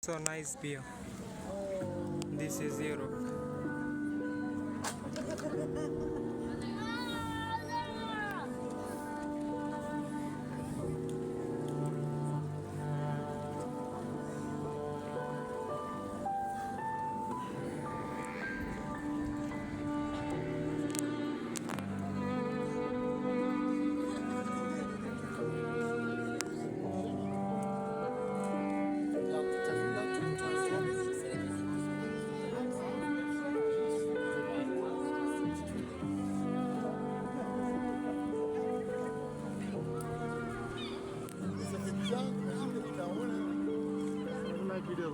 So nice beer. This is Europe. Ça fait bizarre, imagine, mais t'as un rôle. On a vu les